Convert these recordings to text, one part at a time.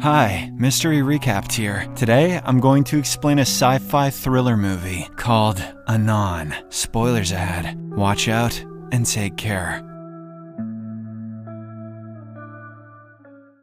Hi, Mystery Recapped here. Today, I'm going to explain a sci-fi thriller movie called Anon. Spoilers ahead. Watch out and take care.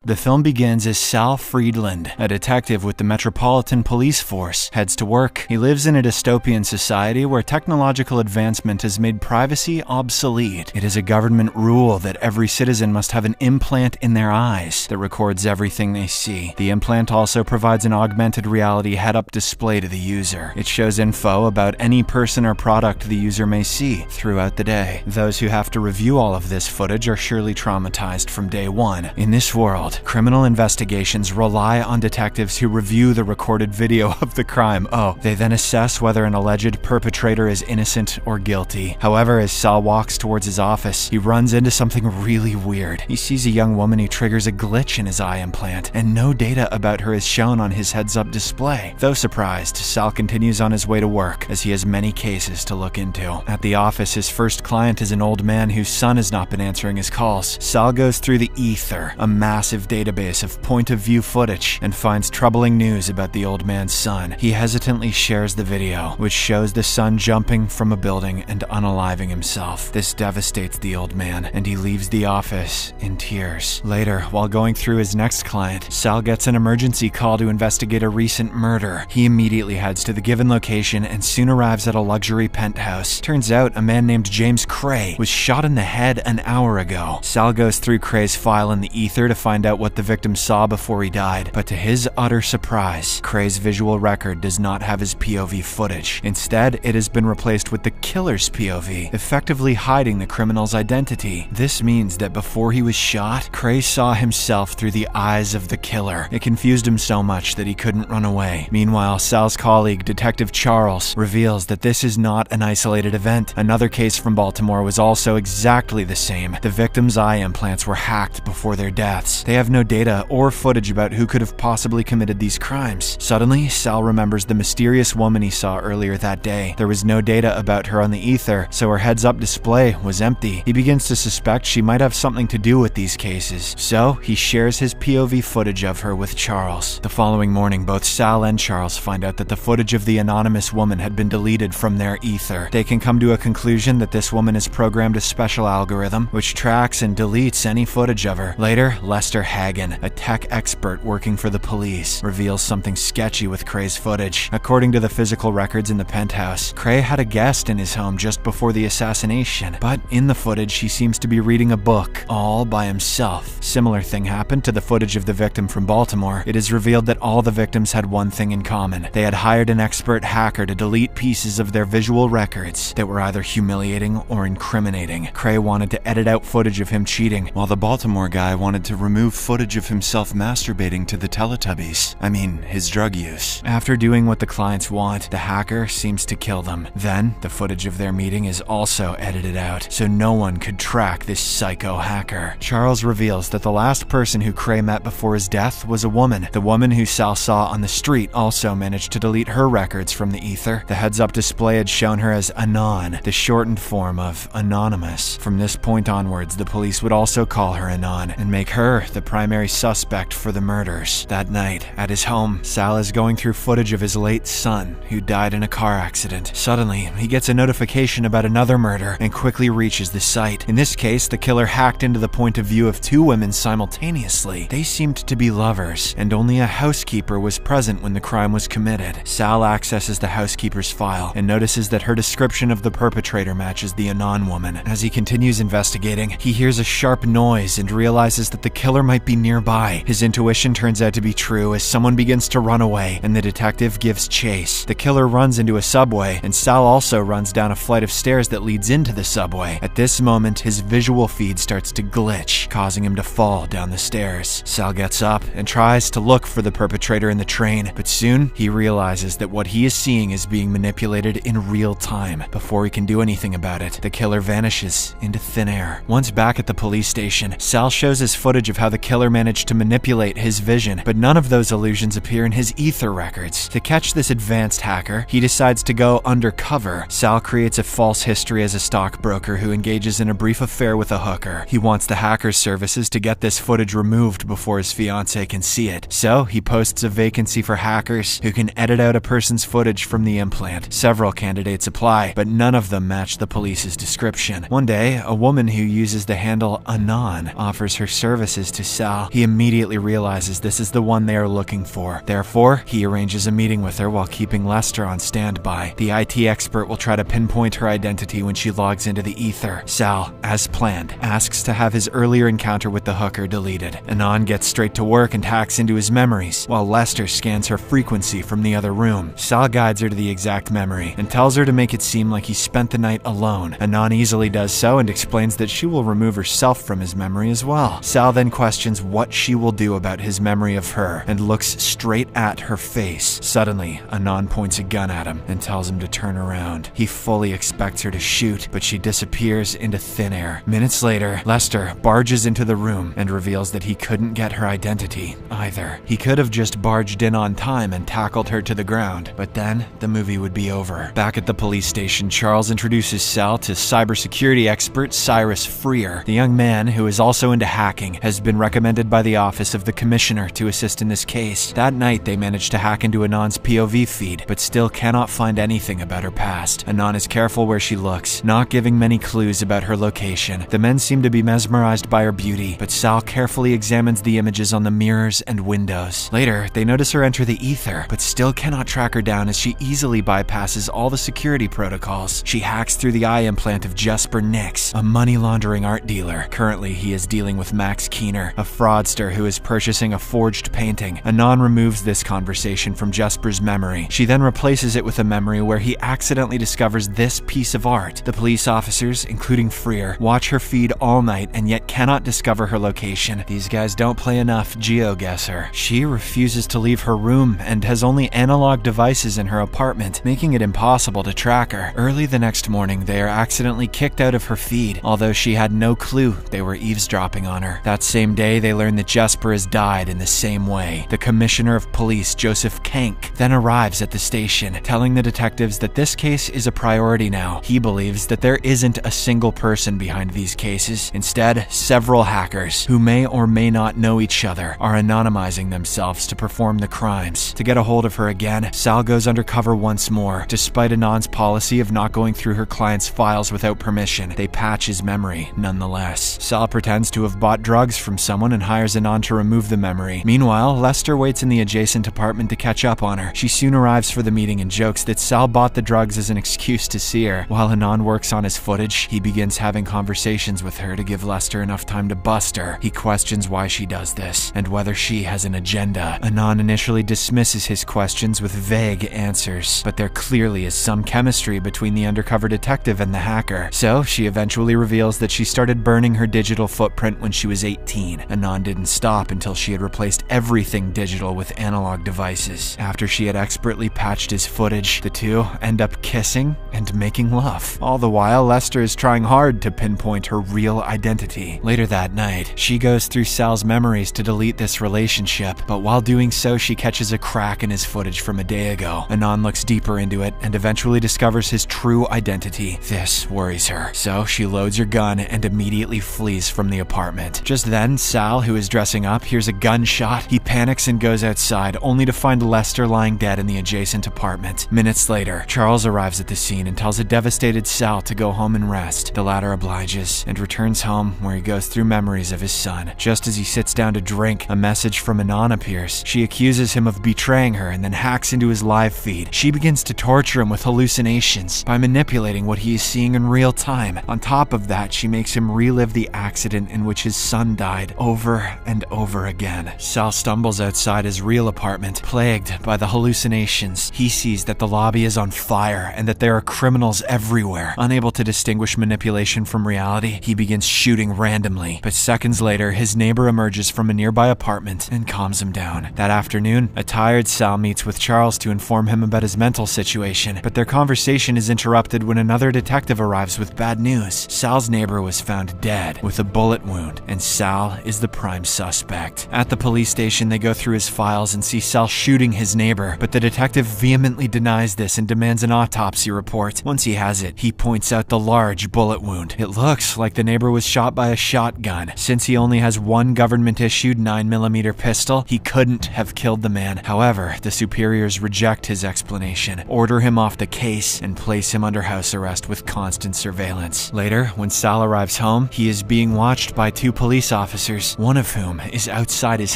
The film begins as Sal Friedland, a detective with the Metropolitan Police Force, heads to work. He lives in a dystopian society where technological advancement has made privacy obsolete. It is a government rule that every citizen must have an implant in their eyes that records everything they see. The implant also provides an augmented reality head-up display to the user. It shows info about any person or product the user may see throughout the day. Those who have to review all of this footage are surely traumatized from day one. In this world, criminal investigations rely on detectives who review the recorded video of the crime. They then assess whether an alleged perpetrator is innocent or guilty. However, as Sal walks towards his office, he runs into something really weird. He sees a young woman who triggers a glitch in his eye implant, and no data about her is shown on his heads-up display. Though surprised, Sal continues on his way to work, as he has many cases to look into. At the office, his first client is an old man whose son has not been answering his calls. Sal goes through the ether, a massive database of point-of-view footage, and finds troubling news about the old man's son. He hesitantly shares the video, which shows the son jumping from a building and unaliving himself. This devastates the old man, and he leaves the office in tears. Later, while going through his next client, Sal gets an emergency call to investigate a recent murder. He immediately heads to the given location and soon arrives at a luxury penthouse. Turns out a man named James Cray was shot in the head an hour ago. Sal goes through Cray's file in the ether to find out what the victim saw before he died, but to his utter surprise, Cray's visual record does not have his POV footage. Instead, it has been replaced with the killer's POV, effectively hiding the criminal's identity. This means that before he was shot, Cray saw himself through the eyes of the killer. It confused him so much that he couldn't run away. Meanwhile, Sal's colleague, Detective Charles, reveals that this is not an isolated event. Another case from Baltimore was also exactly the same. The victims' eye implants were hacked before their deaths. They have no data or footage about who could have possibly committed these crimes. Suddenly, Sal remembers the mysterious woman he saw earlier that day. There was no data about her on the ether, so her heads-up display was empty. He begins to suspect she might have something to do with these cases, so he shares his POV footage of her with Charles. The following morning, both Sal and Charles find out that the footage of the anonymous woman had been deleted from their ether. They can come to a conclusion that this woman has programmed a special algorithm which tracks and deletes any footage of her. Later, Lester Hagen, a tech expert working for the police, reveals something sketchy with Cray's footage. According to the physical records in the penthouse, Cray had a guest in his home just before the assassination, but in the footage he seems to be reading a book all by himself. Similar thing happened to the footage of the victim from Baltimore. It is revealed that all the victims had one thing in common. They had hired an expert hacker to delete pieces of their visual records that were either humiliating or incriminating. Cray wanted to edit out footage of him cheating, while the Baltimore guy wanted to remove footage of himself masturbating to the Teletubbies. I mean, his drug use. After doing what the clients want, the hacker seems to kill them. Then, the footage of their meeting is also edited out, so no one could track this psycho hacker. Charles reveals that the last person who Cray met before his death was a woman. The woman who Sal saw on the street also managed to delete her records from the ether. The heads-up display had shown her as Anon, the shortened form of Anonymous. From this point onwards, the police would also call her Anon and make her the primary suspect for the murders. That night, at his home, Sal is going through footage of his late son, who died in a car accident. Suddenly, he gets a notification about another murder and quickly reaches the site. In this case, the killer hacked into the point of view of two women simultaneously. They seemed to be lovers, and only a housekeeper was present when the crime was committed. Sal accesses the housekeeper's file and notices that her description of the perpetrator matches the Anon woman. As he continues investigating, he hears a sharp noise and realizes that the killer might be nearby. His intuition turns out to be true as someone begins to run away, and the detective gives chase. The killer runs into a subway, and Sal also runs down a flight of stairs that leads into the subway. At this moment, his visual feed starts to glitch, causing him to fall down the stairs. Sal gets up and tries to look for the perpetrator in the train, but soon he realizes that what he is seeing is being manipulated in real time. Before he can do anything about it, the killer vanishes into thin air. Once back at the police station, Sal shows his footage of how the killer managed to manipulate his vision, but none of those illusions appear in his ether records. To catch this advanced hacker, he decides to go undercover. Sal creates a false history as a stockbroker who engages in a brief affair with a hooker. He wants the hacker's services to get this footage removed before his fiancée can see it. So he posts a vacancy for hackers who can edit out a person's footage from the implant. Several candidates apply, but none of them match the police's description. One day, a woman who uses the handle Anon offers her services to Sal. He immediately realizes this is the one they are looking for. Therefore, he arranges a meeting with her while keeping Lester on standby. The IT expert will try to pinpoint her identity when she logs into the ether. Sal, as planned, asks to have his earlier encounter with the hooker deleted. Anon gets straight to work and hacks into his memories, while Lester scans her frequency from the other room. Sal guides her to the exact memory and tells her to make it seem like he spent the night alone. Anon easily does so and explains that she will remove herself from his memory as well. Sal then questions what she will do about his memory of her and looks straight at her face. Suddenly, Anon points a gun at him and tells him to turn around. He fully expects her to shoot, but she disappears into thin air. Minutes later, Lester barges into the room and reveals that he couldn't get her identity either. He could have just barged in on time and tackled her to the ground, but then the movie would be over. Back at the police station, Charles introduces Sal to cybersecurity expert Cyrus Freer. The young man, who is also into hacking, has been recommended by the office of the commissioner to assist in this case. That night, they manage to hack into Anon's POV feed, but still cannot find anything about her past. Anon is careful where she looks, not giving many clues about her location. The men seem to be mesmerized by her beauty, but Sal carefully examines the images on the mirrors and windows. Later, they notice her enter the ether, but still cannot track her down as she easily bypasses all the security protocols. She hacks through the eye implant of Jesper Nix, a money-laundering art dealer. Currently, he is dealing with Max Keener, a fraudster who is purchasing a forged painting. Anon removes this conversation from Jesper's memory. She then replaces it with a memory where he accidentally discovers this piece of art. The police officers, including Freer, watch her feed all night and yet cannot discover her location. These guys don't play enough GeoGuessr. She refuses to leave her room and has only analog devices in her apartment, making it impossible to track her. Early the next morning, they are accidentally kicked out of her feed, although she had no clue they were eavesdropping on her. That same day, they learn that Jesper has died in the same way. The commissioner of police, Joseph Kank, then arrives at the station, telling the detectives that this case is a priority now. He believes that there isn't a single person behind these cases. Instead, several hackers, who may or may not know each other, are anonymizing themselves to perform the crimes. To get a hold of her again, Sal goes undercover once more. Despite Anon's policy of not going through her client's files without permission, they patch his memory nonetheless. Sal pretends to have bought drugs from someone and hires Anon to remove the memory. Meanwhile, Lester waits in the adjacent apartment to catch up on her. She soon arrives for the meeting and jokes that Sal bought the drugs as an excuse to see her. While Anon works on his footage, he begins having conversations with her to give Lester enough time to bust her. He questions why she does this and whether she has an agenda. Anon initially dismisses his questions with vague answers, but there clearly is some chemistry between the undercover detective and the hacker. So she eventually reveals that she started burning her digital footprint when she was 18. Anon didn't stop until she had replaced everything digital with analog devices. After she had expertly patched his footage, the two end up kissing and making love. All the while, Lester is trying hard to pinpoint her real identity. Later that night, she goes through Sal's memories to delete this relationship, but while doing so, she catches a crack in his footage from a day ago. Anon looks deeper into it and eventually discovers his true identity. This worries her, so she loads her gun and immediately flees from the apartment. Just then, Sal, who is dressing up, hears a gunshot. He panics and goes outside, only to find Lester lying dead in the adjacent apartment. Minutes later, Charles arrives at the scene and tells a devastated Sal to go home and rest. The latter obliges and returns home, where he goes through memories of his son. Just as he sits down to drink, a message from Anon appears. She accuses him of betraying her and then hacks into his live feed. She begins to torture him with hallucinations by manipulating what he is seeing in real time. On top of that, she makes him relive the accident in which his son died over and over again. Sal stumbles outside his real apartment, plagued by the hallucinations. He sees that the lobby is on fire and that there are criminals everywhere. Unable to distinguish manipulation from reality, he begins shooting randomly. But seconds later, his neighbor emerges from a nearby apartment and calms him down. That afternoon, a tired Sal meets with Charles to inform him about his mental situation, but their conversation is interrupted when another detective arrives with bad news. Sal's neighbor was found dead with a bullet wound, and Sal is is the prime suspect. At the police station, they go through his files and see Sal shooting his neighbor, but the detective vehemently denies this and demands an autopsy report. Once he has it, he points out the large bullet wound. It looks like the neighbor was shot by a shotgun. Since he only has one government-issued 9mm pistol, he couldn't have killed the man. However, the superiors reject his explanation, order him off the case, and place him under house arrest with constant surveillance. Later, when Sal arrives home, he is being watched by two police officers, one of whom is outside his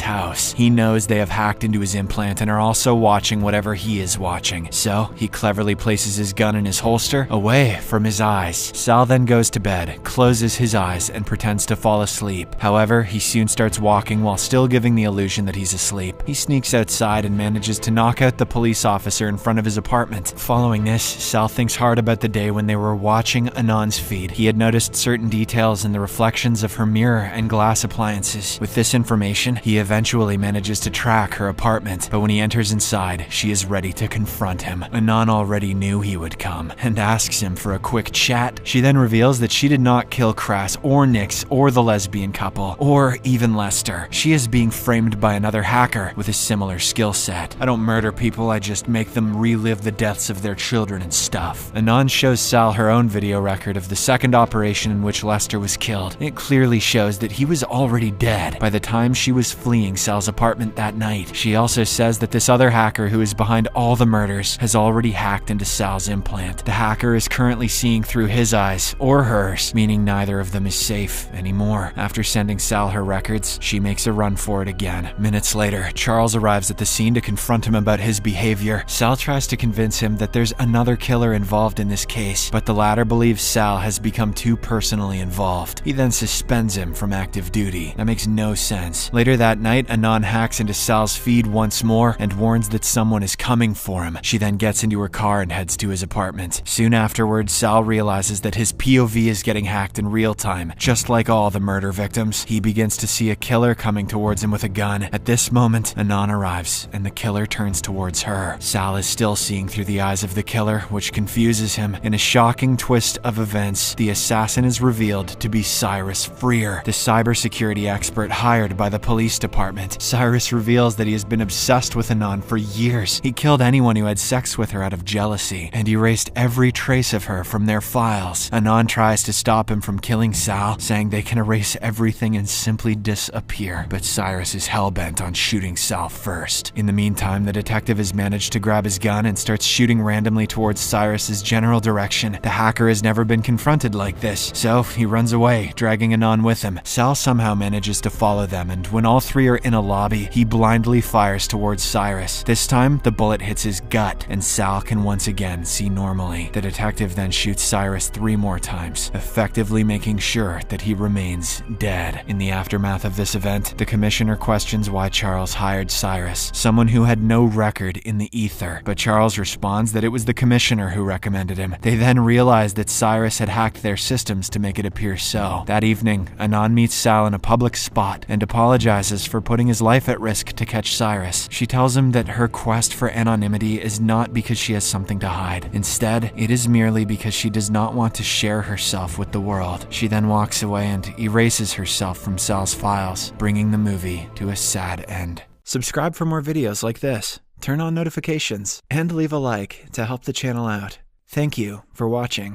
house. He knows they have hacked into his implant and are also watching whatever he is watching, so he cleverly places his gun in his holster away from his eyes. Sal then goes to bed, closes his eyes, and pretends to fall asleep. However, he soon starts walking while still giving the illusion that he's asleep. He sneaks outside and manages to knock out the police officer in front of his apartment. Following this, Sal thinks hard about the day when they were watching Anon's feed. He had noticed certain details in the reflections of her mirror and glass appliances. With this information, he eventually manages to track her apartment, but when he enters inside, she is ready to confront him. Anon already knew he would come and asks him for a quick chat. She then reveals that she did not kill Crass or Nix or the lesbian couple, or even Lester. She is being framed by another hacker with a similar skill set. I don't murder people, I just make them relive the deaths of their children and stuff. Anon shows Sal her own video record of the second operation in which Lester was killed. It clearly shows that he was already dead by the time she was fleeing Sal's apartment that night. She also says that this other hacker who is behind all the murders has already hacked into Sal's implant. The hacker is currently seeing through his eyes, or hers, meaning neither of them is safe anymore. After sending Sal her records, she makes a run for it again. Minutes later, Charles arrives at the scene to confront him about his behavior. Sal tries to convince him that there's another killer involved in this case, but the latter believes Sal has become too personally involved. He then suspends him from active duty. That makes no sense. Later that night, Anon hacks into Sal's feed once more and warns that someone is coming for him. She then gets into her car and heads to his apartment. Soon afterwards, Sal realizes that his POV is getting hacked in real time. Just like all the murder victims, he begins to see a killer coming towards him with a gun. At this moment, Anon arrives, and the killer turns towards her. Sal is still seeing through the eyes of the killer, which confuses him. In a shocking twist of events, the assassin is revealed to be Cyrus Freer, the cybersecurity expert hired by the police department. Cyrus reveals that he has been obsessed with Anon for years. He killed anyone who had sex with her out of jealousy, and erased every trace of her from their files. Anon tries to stop him from killing Sal, saying they can erase everything and simply disappear, but Cyrus is hellbent on shooting Sal first. In the meantime, the detective has managed to grab his gun and starts shooting randomly towards Cyrus's general direction. The hacker has never been confronted like this, so he runs away, dragging Anon with him. Sal somehow manages to follow them, and when all three are in a lobby, he blindly fires towards Cyrus. This time, the bullet hits his gut, and Sal can once again see normally. The detective then shoots Cyrus 3 more times, effectively making sure that he remains dead. In the aftermath of this event, the commissioner questions why Charles hired Cyrus, someone who had no record in the ether, but Charles responds that it was the commissioner who recommended him. They then realize that Cyrus had hacked their systems to make it appear so. That evening, Anon meets Sal in a public spot and apologizes for putting his life at risk to catch Cyrus. She tells him that her quest for anonymity is not because she has something to hide. Instead, it is merely because she does not want to share herself with the world. She then walks away and erases herself from Sal's files, bringing the movie to a sad end. Subscribe for more videos like this, turn on notifications, and leave a like to help the channel out. Thank you for watching.